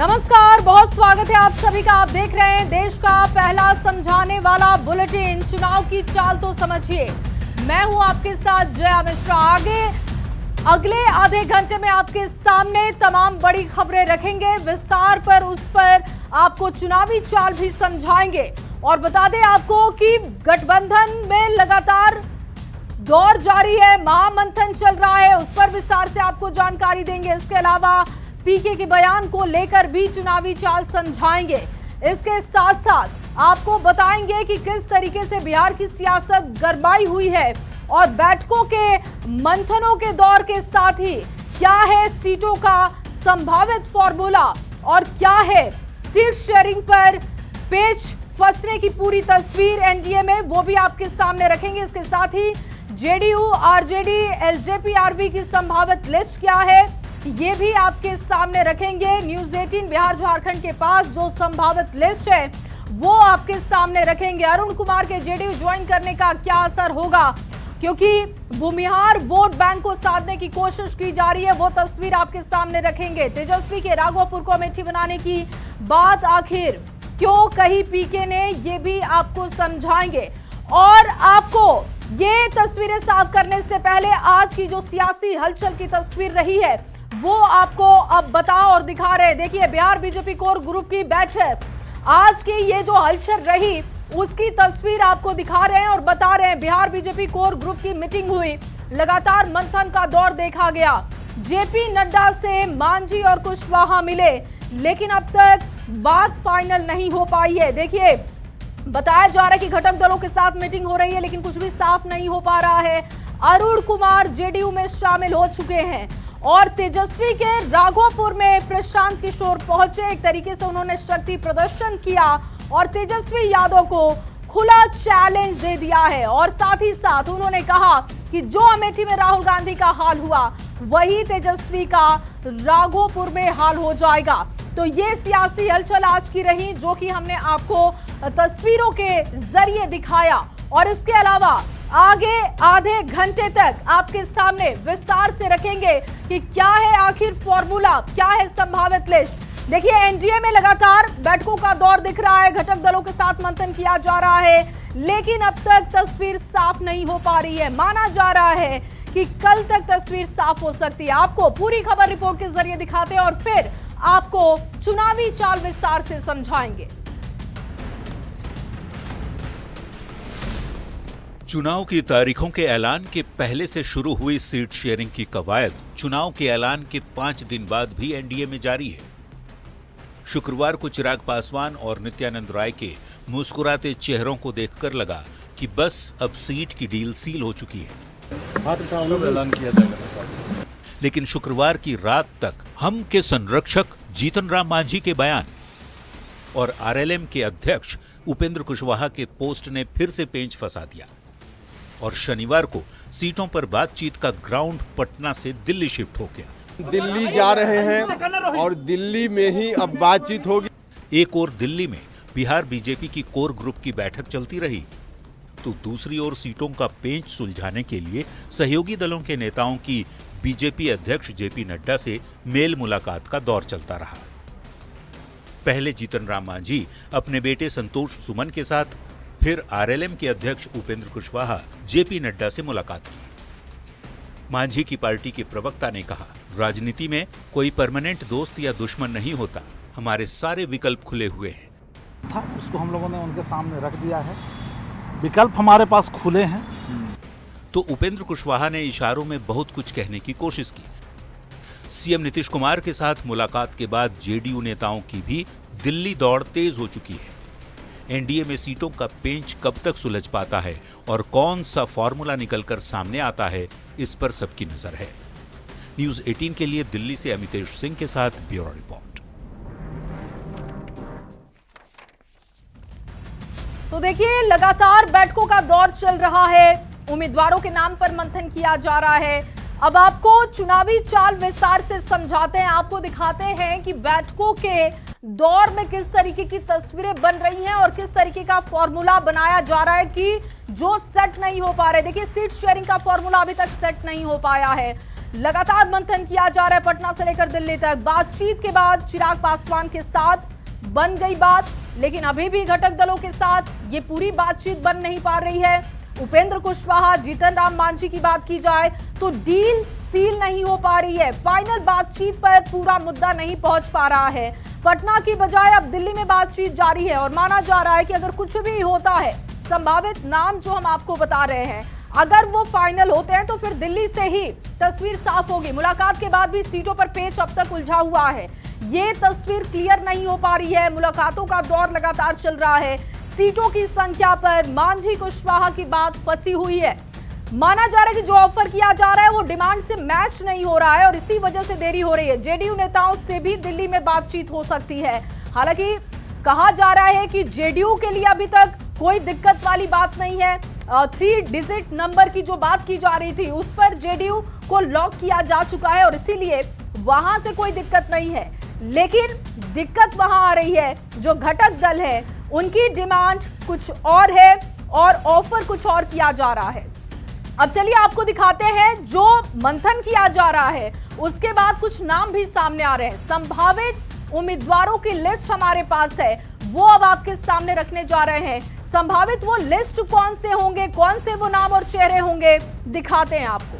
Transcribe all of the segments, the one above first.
नमस्कार, बहुत स्वागत है आप सभी का। आप देख रहे हैं देश का पहला समझाने वाला बुलेटिन, चुनाव की चाल तो समझिए। मैं हूं आपके साथ जया मिश्रा। अगले आधे घंटे में आपके सामने तमाम बड़ी खबरें रखेंगे विस्तार पर, उस पर आपको चुनावी चाल भी समझाएंगे और बता दें आपको कि गठबंधन में लगातार दौर जारी है, महामंथन चल रहा है, उस पर विस्तार से आपको जानकारी देंगे। इसके अलावा पीके के बयान को लेकर भी चुनावी चाल समझाएंगे। इसके साथ साथ आपको बताएंगे कि किस तरीके से बिहार की सियासत गरमाई हुई है और बैठकों के मंथनों के दौर के साथ ही क्या है सीटों का संभावित फॉर्मूला और क्या है सीट शेयरिंग पर पेच फंसने की पूरी तस्वीर एनडीए में, वो भी आपके सामने रखेंगे। इसके साथ ही जेडीयू, आरजेडी, एलजेपी, आरबी की संभावित लिस्ट क्या है, ये भी आपके सामने रखेंगे। न्यूज 18 बिहार झारखंड के पास जो संभावित लिस्ट है वो आपके सामने रखेंगे। अरुण कुमार के जेडीयू ज्वाइन करने का क्या असर होगा, क्योंकि भूमिहार वोट बैंक को साधने की कोशिश की जा रही है, वो तस्वीर आपके सामने रखेंगे। तेजस्वी के राघोपुर को अमेठी बनाने की बात आखिर क्यों कही पीके ने, ये भी आपको समझाएंगे। और आपको ये तस्वीरें साफ करने से पहले आज की जो सियासी हलचल की तस्वीर रही है वो आपको अब बता और दिखा रहे हैं। देखिए, बिहार बीजेपी कोर ग्रुप की बैठक, आज की ये जो हलचल रही उसकी तस्वीर आपको दिखा रहे हैं और बता रहे हैं। बिहार बीजेपी कोर ग्रुप की मीटिंग हुई, लगातार मंथन का दौर देखा गया। जेपी नड्डा से मांझी और कुशवाहा मिले, लेकिन अब तक बात फाइनल नहीं हो पाई है। देखिए, बताया जा रहा है कि घटक दलों के साथ मीटिंग हो रही है, लेकिन कुछ भी साफ नहीं हो पा रहा है। अरुण कुमार जेडीयू में शामिल हो चुके हैं और तेजस्वी के राघोपुर में प्रशांत किशोर पहुंचे। एक तरीके से उन्होंने शक्ति प्रदर्शन किया और तेजस्वी यादव को खुला चैलेंज दे दिया है और साथ ही साथ उन्होंने कहा कि जो अमेठी में राहुल गांधी का हाल हुआ वही तेजस्वी का राघोपुर में हाल हो जाएगा। तो ये सियासी हलचल आज की रही, जो कि हमने आपको तस्वीरों के जरिए दिखाया। और इसके अलावा आगे आधे घंटे तक आपके सामने विस्तार से रखेंगे कि क्या है आखिर फॉर्मूला, क्या है संभावित लिस्ट। देखिए, एनडीए में लगातार बैठकों का दौर दिख रहा है, घटक दलों के साथ मंथन किया जा रहा है, लेकिन अब तक तस्वीर साफ नहीं हो पा रही है। माना जा रहा है कि कल तक तस्वीर साफ हो सकती है। आपको पूरी खबर रिपोर्ट के जरिए दिखाते हैं और फिर आपको चुनावी चाल विस्तार से समझाएंगे। चुनाव की तारीखों के ऐलान के पहले से शुरू हुई सीट शेयरिंग की कवायद चुनाव के ऐलान के 5 दिन बाद भी एनडीए में जारी है। शुक्रवार को चिराग पासवान और नित्यानंद राय के मुस्कुराते चेहरों को देखकर लगा कि बस अब सीट की डील सील हो चुकी है। ऐलान किया जाएगा। लेकिन शुक्रवार की रात तक हम के संरक्षक जीतन राम मांझी के बयान और आरएलएम के अध्यक्ष उपेंद्र कुशवाहा के पोस्ट ने फिर से पेंच फंसा दिया और शनिवार को सीटों पर बातचीत का ग्राउंड पटना से दिल्ली शिफ्ट हो गया। दिल्ली जा रहे हैं और दिल्ली में ही अब बातचीत होगी। एक ओर दिल्ली में बिहार बीजेपी की कोर ग्रुप की बैठक चलती रही, तो दूसरी ओर सीटों का पेंच सुलझाने के लिए सहयोगी दलों के नेताओं की बीजेपी अध्यक्ष जेपी नड्डा से मेल मुलाकात का दौर चलता रहा। पहले जीतन राम मांझी अपने बेटे संतोष सुमन के साथ, फिर आरएलएम के अध्यक्ष उपेंद्र कुशवाहा जेपी नड्डा से मुलाकात की। मांझी की पार्टी के प्रवक्ता ने कहा, राजनीति में कोई परमानेंट दोस्त या दुश्मन नहीं होता, हमारे सारे विकल्प खुले हुए हैं। था उसको हम लोगों ने उनके सामने रख दिया है, विकल्प हमारे पास खुले हैं। तो उपेंद्र कुशवाहा ने इशारों में बहुत कुछ कहने की कोशिश की। सीएम नीतीश कुमार के साथ मुलाकात के बाद जेडीयू नेताओं की भी दिल्ली दौड़ तेज हो चुकी है। एनडीए में सीटों का पेंच कब तक सुलझ पाता है और कौन सा फॉर्मूला निकलकर सामने आता है, इस पर सबकी नजर है। न्यूज 18 के लिए दिल्ली से अमितेश सिंह के साथ ब्यूरो रिपोर्ट। तो देखिए, लगातार बैठकों का दौर चल रहा है, उम्मीदवारों के नाम पर मंथन किया जा रहा है। अब आपको चुनावी चाल विस्तार से समझाते हैं, आपको दिखाते हैं कि बैठकों के दौर में किस तरीके की तस्वीरें बन रही हैं और किस तरीके का फॉर्मूला बनाया जा रहा है कि जो सेट नहीं हो पा रहे। देखिए, सीट शेयरिंग का फॉर्मूला अभी तक सेट नहीं हो पाया है। लगातार मंथन किया जा रहा है पटना से लेकर दिल्ली तक। बातचीत के बाद चिराग पासवान के साथ बन गई बात, लेकिन अभी भी घटक दलों के साथ ये पूरी बातचीत बन नहीं पा रही है। उपेंद्र कुशवाहा, जीतन राम मांझी की बात की जाए तो डील सील नहीं हो पा रही है। फाइनल बातचीत पर पूरा मुद्दा नहीं पहुंच पा रहा है। पटना की बजाय अब दिल्ली में बातचीत जारी है और माना जा रहा है कि अगर कुछ भी होता है, संभावित नाम जो हम आपको बता रहे हैं, अगर वो फाइनल होते हैं तो फिर दिल्ली से ही तस्वीर साफ होगी। मुलाकात के बाद भी सीटों पर पेच अब तक उलझा हुआ है। ये तस्वीर क्लियर नहीं हो पा रही है। मुलाकातों का दौर लगातार चल रहा है। सीटों की संख्या पर मांझी कुशवाहा की बात फंसी हुई है। माना जा रहा है कि जो ऑफर किया जा रहा है वो डिमांड से मैच नहीं हो रहा है और इसी वजह से देरी हो रही है। जेडीयू नेताओं से भी दिल्ली में बातचीत हो सकती है। हालांकि कहा जा रहा है कि जेडीयू के लिए अभी तक कोई दिक्कत वाली बात नहीं है। 3 डिजिट नंबर की जो बात की जा रही थी उस पर जेडीयू को लॉक किया जा चुका है और इसीलिए वहां से कोई दिक्कत नहीं है। लेकिन दिक्कत वहां आ रही है, जो घटक दल है उनकी डिमांड कुछ और है और ऑफर कुछ और किया जा रहा है। अब चलिए आपको दिखाते हैं जो मंथन किया जा रहा है, उसके बाद कुछ नाम भी सामने आ रहे हैं। संभावित उम्मीदवारों की लिस्ट हमारे पास है, वो अब आपके सामने रखने जा रहे हैं। संभावित वो लिस्ट कौन से होंगे, कौन से वो नाम और चेहरे होंगे, दिखाते हैं आपको।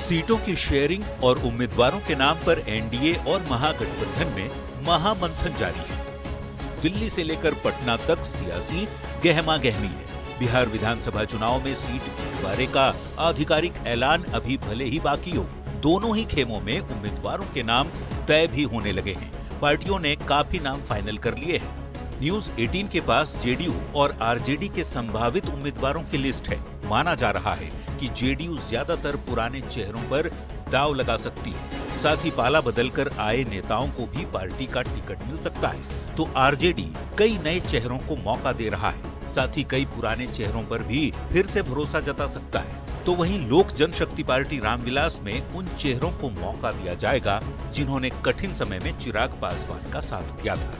सीटों की शेयरिंग और उम्मीदवारों के नाम पर एनडीए और महागठबंधन में महामंथन जारी है। दिल्ली से लेकर पटना तक सियासी गहमा गहमी है। बिहार विधानसभा चुनाव में सीट बंटवारे का आधिकारिक ऐलान अभी भले ही बाकी हो, दोनों ही खेमों में उम्मीदवारों के नाम तय भी होने लगे हैं। पार्टियों ने काफी नाम फाइनल कर लिए हैं। न्यूज 18 के पास जेडीयू और आरजेडी के संभावित उम्मीदवारों की लिस्ट है। माना जा रहा है कि जेडीयू ज्यादातर पुराने चेहरों पर दांव लगा सकती है। साथ ही पाला बदलकर आए नेताओं को भी पार्टी का टिकट मिल सकता है। तो आरजेडी कई नए चेहरों को मौका दे रहा है। साथ ही कई पुराने चेहरों पर भी फिर से भरोसा जता सकता है। तो वहीं लोक जनशक्ति पार्टी रामविलास में उन चेहरों को मौका दिया जाएगा जिन्होंने कठिन समय में चिराग पासवान का साथ दिया था।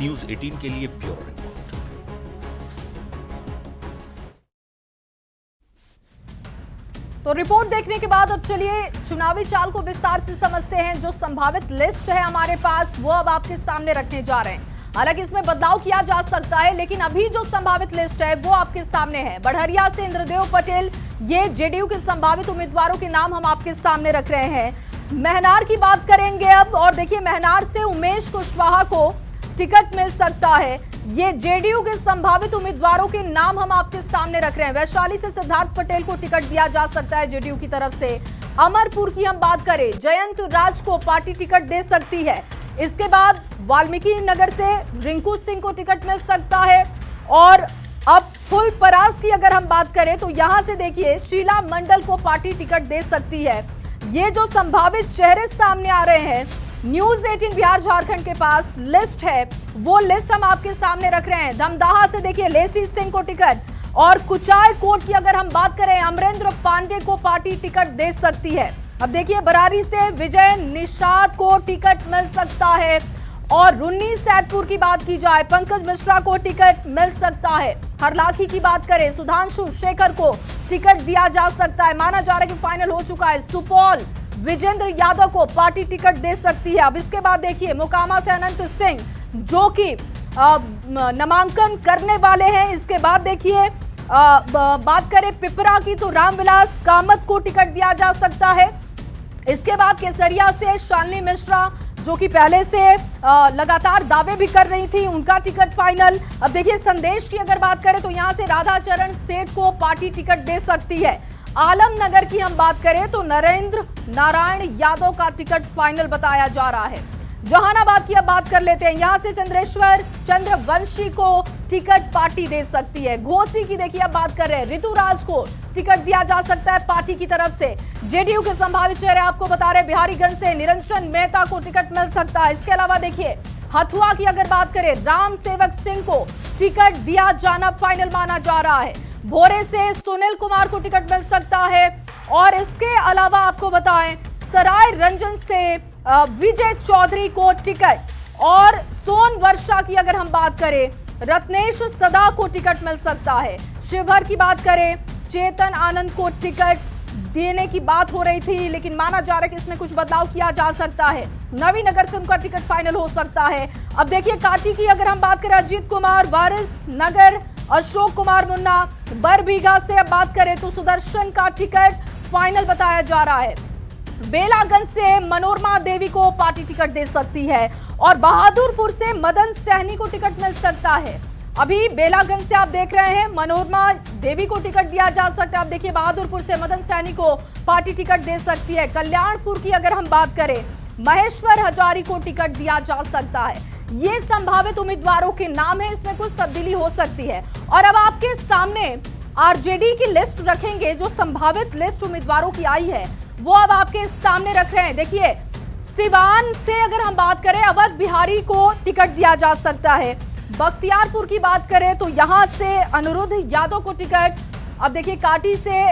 न्यूज 18 के लिए ब्यूरो रिपोर्ट। तो रिपोर्ट देखने के बाद अब चलिए चुनावी चाल को विस्तार से समझते हैं। जो संभावित लिस्ट है हमारे पास वो अब आपके सामने रखने जा रहे हैं। हालांकि इसमें बदलाव किया जा सकता है, लेकिन अभी जो संभावित लिस्ट है वो आपके सामने है। बढ़हरिया से इंद्रदेव पटेल, ये जेडीयू के संभावित उम्मीदवारों के नाम हम आपके सामने रख रहे हैं। महनार की बात करेंगे अब, और देखिए महनार से उमेश कुशवाहा को टिकट मिल सकता है। ये जेडीयू के संभावित उम्मीदवारों के नाम हम आपके सामने रख रहे हैं। वैशाली से सिद्धार्थ पटेल को टिकट दिया जा सकता है जेडीयू की तरफ से। अमरपुर की हम बात करें, जयंत राज को पार्टी टिकट दे सकती है। इसके बाद वाल्मीकि नगर से रिंकू सिंह को टिकट मिल सकता है। और अब फुलपरास की अगर हम बात करें तो यहां से देखिए शीला मंडल को पार्टी टिकट दे सकती है। ये जो संभावित चेहरे सामने आ रहे हैं, न्यूज 18 बिहार झारखंड के पास लिस्ट है, वो लिस्ट हम आपके सामने रख रहे हैं। धमदाहा से देखिए लेसी सिंह को टिकट, और कुचाय कोट की अगर हम बात करें अमरेंद्र पांडे को पार्टी टिकट दे सकती है। अब देखिए बरारी से विजय निषाद को टिकट मिल सकता है। और रुन्नी सैदपुर की बात की जाए, पंकज मिश्रा को टिकट मिल सकता है। हरलाखी की बात करें, सुधांशु शेखर को टिकट दिया जा सकता है। माना जा रहा है कि फाइनल हो चुका है। सुपौल विजेंद्र यादव को पार्टी टिकट दे सकती है। अब इसके बाद देखिए मोकामा से अनंत सिंह जो कि नामांकन करने वाले हैं। इसके बाद देखिए बात करें पिपरा की तो रामविलास कामत को टिकट दिया जा सकता है। इसके बाद केसरिया से शालिनी मिश्रा जो कि पहले से लगातार दावे भी कर रही थी, उनका टिकट फाइनल। अब देखिए संदेश की अगर बात करें तो यहां से राधाचरण सेठ को पार्टी टिकट दे सकती है। आलमनगर की हम बात करें तो नरेंद्र नारायण यादव का टिकट फाइनल बताया जा रहा है। जहानाबाद की अब बात कर लेते हैं, यहां से चंद्रेश्वर चंद्रवंशी को टिकट पार्टी दे सकती है। घोसी की देखिए अब बात कर रहे हैं, ऋतुराज को टिकट दिया जा सकता है पार्टी की तरफ से। जेडीयू के संभावित चेहरे आपको बता रहे, बिहारीगंज से निरंजन मेहता को टिकट मिल सकता है। इसके अलावा देखिए हथुआ की अगर बात करें, राम सेवक सिंह को टिकट दिया जाना फाइनल माना जा रहा है। भोरे से सुनील कुमार को टिकट मिल सकता है। और इसके अलावा आपको बताएं, सराय रंजन से विजय चौधरी को टिकट, और सोनवर्षा की अगर हम बात करें, रत्नेश सदा को टिकट मिल सकता है। शिवहर की बात करें, चेतन आनंद को टिकट देने की बात हो रही थी, लेकिन माना जा रहा है कि इसमें कुछ बदलाव किया जा सकता है। नवीनगर से उनका टिकट फाइनल हो सकता है। अब देखिए कांची की अगर हम बात करें, अजीत कुमार वारिस नगर, अशोक कुमार मुन्ना, बरबीघा से अब बात करें तो सुदर्शन का टिकट फाइनल बताया जा रहा है। बेलागंज से मनोरमा देवी को पार्टी टिकट दे सकती है और बहादुरपुर से मदन सहनी को टिकट मिल सकता है। अभी बेलागंज से आप देख रहे हैं मनोरमा देवी को टिकट दिया जा सकता है। आप देखिए बहादुरपुर से मदन सहनी को पार्टी टिकट दे सकती है। कल्याणपुर की अगर हम बात करें, महेश्वर हजारी को टिकट दिया जा सकता है। ये संभावित उम्मीदवारों के नाम है, इसमें कुछ तब्दीली हो सकती है। और अब आपके सामने आरजेडी की लिस्ट रखेंगे, जो संभावित लिस्ट उम्मीदवारों की आई है वो अब आपके सामने रख रहे हैं। देखिए सिवान से अगर हम बात करें, अवध बिहारी को टिकट दिया जा सकता है। बख्तियारपुर की बात करें तो यहां से अनिरुद्ध यादव को टिकट, अब देखिए काटी से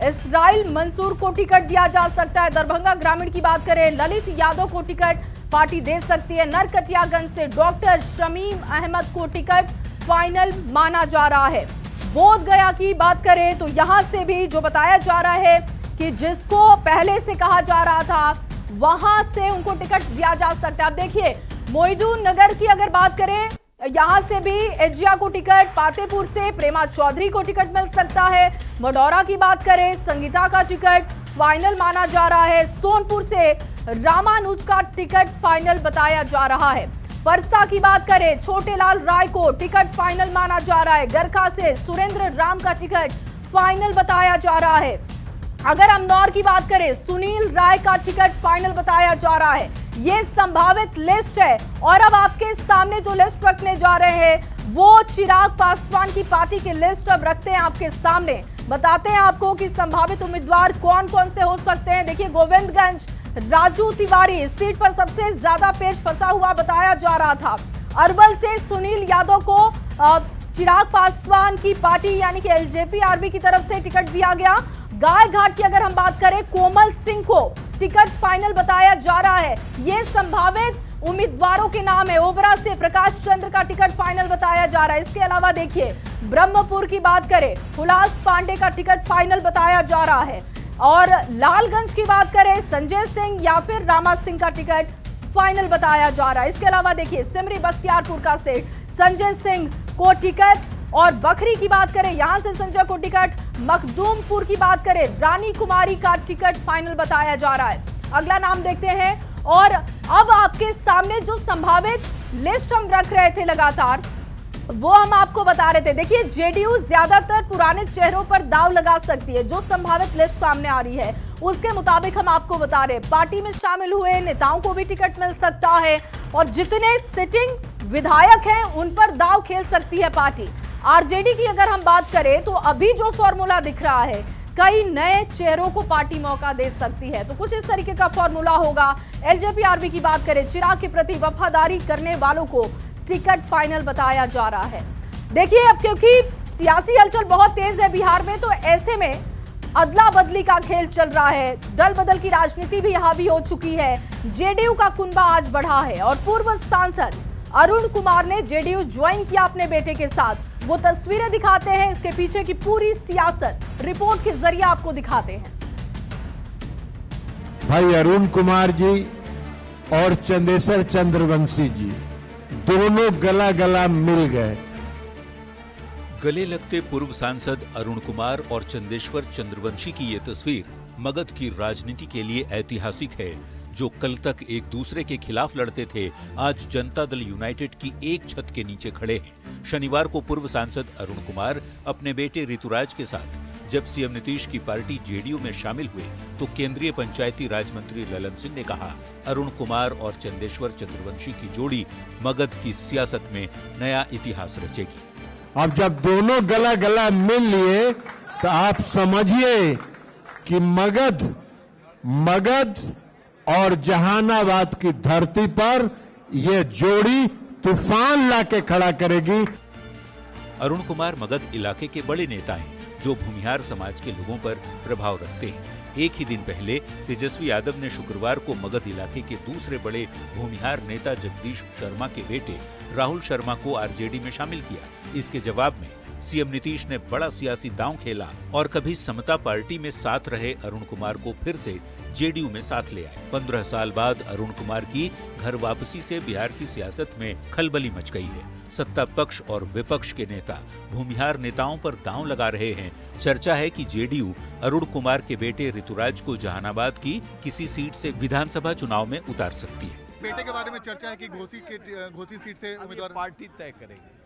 इसराइल मंसूर को टिकट दिया जा सकता है। दरभंगा ग्रामीण की बात करें, ललित यादव को टिकट पार्टी दे सकती है। नरकटियागंज से डॉक्टर शमीम अहमद को टिकट फाइनल माना जा रहा है। बोध गया की बात करें तो यहां से भी जो बताया जा रहा है कि जिसको पहले से कहा जा रहा था वहां से उनको टिकट दिया जा सकता है। अब देखिए मोइदुन नगर की अगर बात करें, यहां से भी एजिया को टिकट, पातेपुर से प्रेमा चौधरी को टिकट मिल सकता है। मडौरा की बात करें, संगीता का टिकट फाइनल माना जा रहा है। सोनपुर से रामानुज का टिकट फाइनल बताया जा रहा है। परसा की बात करें, छोटेलाल राय को टिकट फाइनल माना जा रहा है। गरखा से सुरेंद्र राम का टिकट फाइनल बताया जा रहा है। अगर अमनौर की बात करें, सुनील राय का टिकट फाइनल बताया जा रहा है। ये संभावित लिस्ट है और अब आपके सामने जो लिस्ट रखने जा रहे हैं वो चिराग पासवान की पार्टी की लिस्ट अब रखते हैं आपके सामने। बताते हैं आपको कि संभावित उम्मीदवार कौन कौन से हो सकते हैं। देखिए गोविंदगंज राजू तिवारी इस सीट पर सबसे ज्यादा पेच फंसा हुआ बताया जा रहा था। अरवल से सुनील यादव को चिराग पासवान की पार्टी यानी कि एलजेपी-आरबी की तरफ से टिकट दिया गया। गाय घाट की अगर हम बात करें, कोमल सिंह को टिकट फाइनल बताया जा रहा है। ये संभावित उम्मीदवारों के नाम है। ओबरा से प्रकाश चंद्र का टिकट फाइनल बताया जा रहा है। इसके अलावा देखिए ब्रह्मपुर की बात करें, हुलास पांडे का टिकट फाइनल बताया जा रहा है। और लालगंज की बात करें, संजय सिंह या फिर रामा सिंह का टिकट फाइनल बताया जा रहा है। इसके अलावा देखिए सिमरी बख्तियारपुर का सीट संजय सिंह को टिकट, और बखरी की बात करें यहां से संजय को टिकट। मखदूमपुर की बात करें, रानी कुमारी का टिकट फाइनल बताया जा रहा है। अगला नाम देखते हैं और अब आपके सामने जो संभावित लिस्ट हम रख रहे थे लगातार वो हम आपको बता रहे थे। देखिए जेडीयू ज्यादातर पुराने चेहरों पर दांव लगा सकती है। जो संभावित लिस्ट सामने आ रही है उसके मुताबिक हम आपको बता रहे हैं पार्टी में शामिल हुए नेताओं को भी टिकट मिल सकता है और जितने सिटिंग विधायक हैं उन पर दांव खेल सकती है पार्टी। आरजेडी की अगर हम बात करें तो अभी जो फॉर्मूला दिख रहा है, कई नए चेहरों को पार्टी मौका दे सकती है, तो कुछ इस तरीके का फॉर्मूला होगा। एलजेपी-आरबी की बात करें, चिराग के प्रति वफादारी करने वालों को टिकट फाइनल बताया जा रहा है। देखिए अब क्योंकि सियासी हलचल बहुत तेज है बिहार में, तो ऐसे में अदला बदली का खेल चल रहा है। दल बदल की राजनीति भी हावी हो चुकी है। जेडीयू का कुनबा आज बढ़ा है और पूर्व सांसद अरुण कुमार ने जेडीयू ज्वाइन किया अपने बेटे के साथ। वो तस्वीरें दिखाते हैं, इसके पीछे की पूरी सियासत रिपोर्ट के जरिए आपको दिखाते हैं। भाई अरुण कुमार जी और चंदेश्वर चंद्रवंशी जी दोनों गला गला मिल गए। गले लगते पूर्व सांसद अरुण कुमार और चंदेश्वर चंद्रवंशी की ये तस्वीर मगध की राजनीति के लिए ऐतिहासिक है। जो कल तक एक दूसरे के खिलाफ लड़ते थे, आज जनता दल यूनाइटेड की एक छत के नीचे खड़े हैं। शनिवार को पूर्व सांसद अरुण कुमार अपने बेटे ऋतुराज के साथ जब सीएम नीतीश की पार्टी जेडीयू में शामिल हुए तो केंद्रीय पंचायती राज मंत्री ललन सिंह ने कहा, अरुण कुमार और चंदेश्वर चंद्रवंशी की जोड़ी मगध की सियासत में नया इतिहास रचेगी। अब जब दोनों गला गला मिल लिए तो आप समझिए कि मगध और जहानाबाद की धरती पर यह जोड़ी तूफान लाके खड़ा करेगी। अरुण कुमार मगध इलाके के बड़े नेता हैं जो भूमिहार समाज के लोगों पर प्रभाव रखते हैं। एक ही दिन पहले तेजस्वी यादव ने शुक्रवार को मगध इलाके के दूसरे बड़े भूमिहार नेता जगदीश शर्मा के बेटे राहुल शर्मा को आरजेडी में शामिल किया। इसके जवाब में सीएम नीतीश ने बड़ा सियासी दांव खेला और कभी समता पार्टी में साथ रहे अरुण कुमार को फिर से जेडीयू में साथ ले आए। 15 साल बाद अरुण कुमार की घर वापसी से बिहार की सियासत में खलबली मच गई है। सत्ता पक्ष और विपक्ष के नेता भूमिहार नेताओं पर दांव लगा रहे हैं। चर्चा है कि जेडीयू अरुण कुमार के बेटे ऋतुराज को जहानाबाद की किसी सीट से विधानसभा चुनाव में उतार सकती है। बेटे के बारे में चर्चा है कि घोसी सीट से उम्मीदवार पार्टी तय करेगी।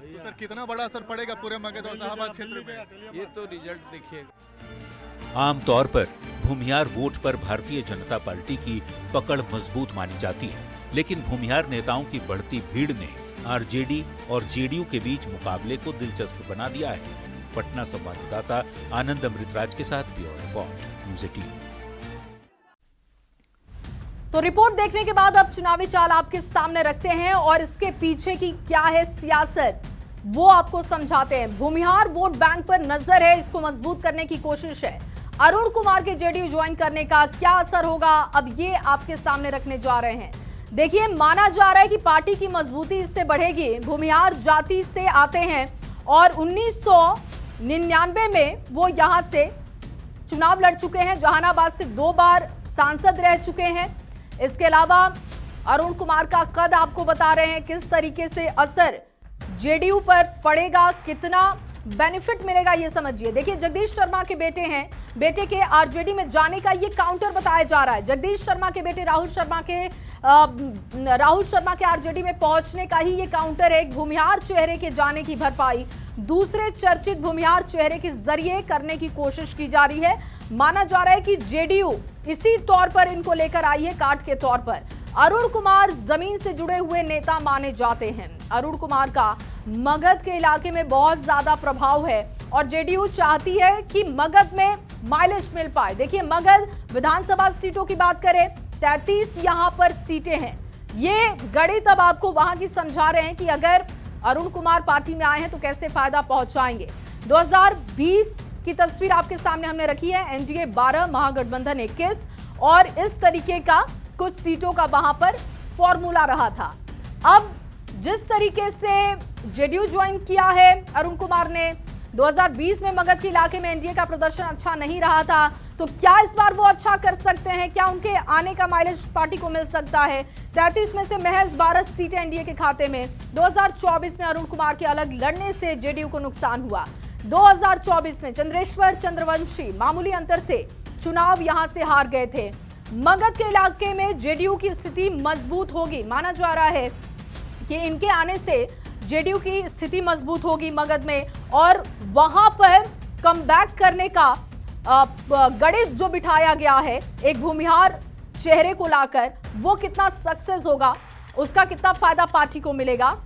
तो सर कितना बड़ा असर पड़ेगा पूरे मगध और शाहबाद क्षेत्र में? ये तो रिजल्ट देखिएगा। आमतौर पर भूमिहार वोट पर भारतीय जनता पार्टी की पकड़ मजबूत मानी जाती है, लेकिन भूमिहार नेताओं की बढ़ती भीड़ ने आरजेडी और जेडीयू के बीच मुकाबले को दिलचस्प बना दिया है। पटना संवाददाता आनंद अमृतराज के साथ ब्यूरो रिपोर्ट, न्यूज़ 18। तो रिपोर्ट देखने के बाद अब चुनावी चाल आपके सामने रखते हैं और इसके पीछे की क्या है सियासत, वो आपको समझाते हैं। भूमिहार वोट बैंक पर नजर है, इसको मजबूत करने की कोशिश है। अरुण कुमार के जेडीयू ज्वाइन करने का क्या असर होगा, अब ये आपके सामने रखने जा रहे हैं। देखिए, माना जा रहा है कि पार्टी की मजबूती इससे बढ़ेगी। भूमिहार जाति से आते हैं और 1999 में वो यहां से चुनाव लड़ चुके हैं। जहानाबाद से 2 बार सांसद रह चुके हैं। इसके अलावा अरुण कुमार का कद आपको बता रहे हैं, किस तरीके से असर जेडीयू पर पड़ेगा, कितना बेनिफिट मिलेगा ये समझिए। देखिए, जगदीश शर्मा के बेटे हैं, बेटे के आरजेडी में जाने का ये काउंटर बताया जा रहा है। जगदीश शर्मा के बेटे राहुल शर्मा के आरजेडी में पहुंचने का ही ये काउंटर है। एक भूमिहार चेहरे के जाने की भरपाई दूसरे चर्चित भूमिहार चेहरे के जरिए करने की कोशिश की जा रही है। माना जा रहा है कि जेडीयू इसी तौर पर इनको लेकर आई है, काट के तौर पर। अरुण कुमार जमीन से जुड़े हुए नेता माने जाते हैं। अरुण कुमार का मगध के इलाके में बहुत ज्यादा प्रभाव है और जेडीयू चाहती है कि मगध में माइलेज मिल पाए। देखिए, मगध विधानसभा सीटों की बात करें, 33 यहां पर सीटें हैं। ये गणित अब आपको वहां की समझा रहे हैं कि अगर अरुण कुमार पार्टी में आए हैं तो कैसे फायदा पहुंचाएंगे। 2020 की तस्वीर आपके सामने हमने रखी है, एनडीए 12, महागठबंधन 21 और इस तरीके का कुछ सीटों का वहां पर फॉर्मूला रहा था। अब जिस तरीके से जेडीयू ज्वाइन किया है अरुण कुमार ने, 2020 में मगध के इलाके में एनडीए का प्रदर्शन अच्छा नहीं रहा था, तो क्या इस बार वो अच्छा कर सकते हैं? क्या उनके आने का माइलेज पार्टी को मिल सकता है? 33 में से महज 12 सीटें एनडीए के खाते में। 2024 में अरुण कुमार के अलग लड़ने से जेडीयू को नुकसान हुआ। 2024 में चंद्रेश्वर चंद्रवंशी मामूली अंतर से चुनाव यहां से हार गए थे। मगध के इलाके में जेडीयू की स्थिति मजबूत होगी। माना जा रहा है कि इनके आने से जेडीयू की स्थिति मजबूत होगी मगध में और वहां पर कमबैक करने का गणित जो बिठाया गया है एक भूमिहार चेहरे को लाकर, वो कितना सक्सेस होगा, उसका कितना फायदा पार्टी को मिलेगा,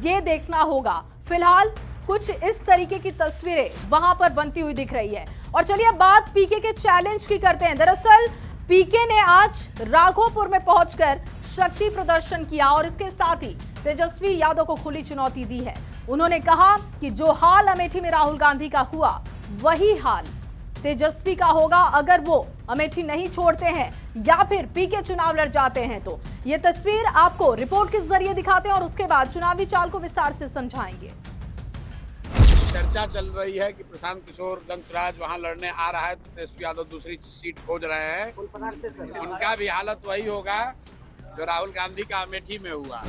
ये देखना होगा। फिलहाल कुछ इस तरीके की तस्वीरें वहां पर बनती हुई दिख रही है। और चलिए अब बात पीके के चैलेंज की करते हैं। दरअसल पीके ने आज राघोपुर में पहुंचकर शक्ति प्रदर्शन किया और इसके साथ ही तेजस्वी यादव को खुली चुनौती दी है। उन्होंने कहा कि जो हाल अमेठी में राहुल गांधी का हुआ, वही हाल तेजस्वी का होगा अगर वो अमेठी नहीं छोड़ते हैं या फिर पीके चुनाव लड़ जाते हैं। तो ये तस्वीर आपको रिपोर्ट के जरिए दिखाते हैं और उसके बाद चुनावी चाल को विस्तार से समझाएंगे। चर्चा चल रही है कि प्रशांत किशोर दंसराज वहां लड़ने आ रहा है, तेजस्वी यादव दूसरी सीट खोज रहे हैं। उनका भी हालत वही होगा जो राहुल गांधी का अमेठी में हुआ।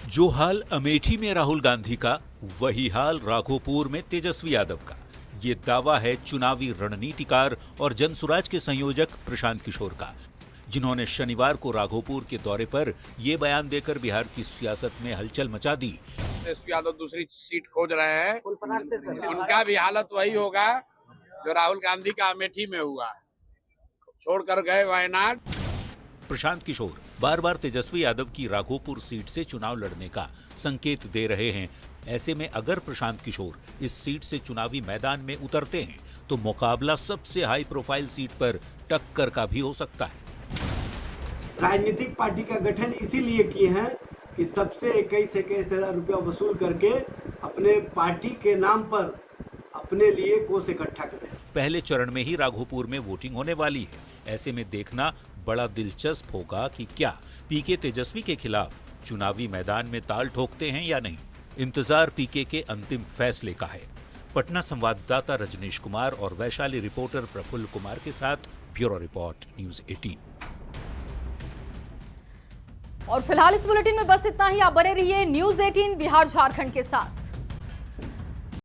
जो हाल अमेठी में राहुल गांधी का, वही हाल राघोपुर में तेजस्वी यादव का। ये दावा है चुनावी रणनीतिकार और जनसुराज के संयोजक प्रशांत किशोर का, जिन्होंने शनिवार को राघोपुर के दौरे पर यह बयान देकर बिहार की सियासत में हलचल मचा दी। तेजस्वी यादव दूसरी सीट खोज रहे हैं। उनका भी हालत वही होगा जो राहुल गांधी का अमेठी में हुआ, छोड़कर गए वायनाड। प्रशांत किशोर बार बार तेजस्वी यादव की राघोपुर सीट से चुनाव लड़ने का संकेत दे रहे हैं। ऐसे में अगर प्रशांत किशोर इस सीट से चुनावी मैदान में उतरते हैं तो मुकाबला सबसे हाई प्रोफाइल सीट पर टक्कर का भी हो सकता है। राजनीतिक पार्टी का गठन इसीलिए किए हैं कि सबसे 21 हजार रुपया वसूल करके अपने पार्टी के नाम पर अपने लिए कोष इकट्ठा करें। पहले चरण में ही राघोपुर में वोटिंग होने वाली है। ऐसे में देखना बड़ा दिलचस्प होगा कि क्या पीके तेजस्वी के खिलाफ चुनावी मैदान में ताल ठोकते हैं या नहीं। इंतजार पीके के अंतिम फैसले का है। पटना संवाददाता रजनीश कुमार और वैशाली रिपोर्टर प्रफुल्ल कुमार के साथ ब्यूरो रिपोर्ट न्यूज़ 18। और फिलहाल इस बुलेटिन में बस इतना ही। आप बने रहिए न्यूज़ 18 बिहार झारखंड के साथ।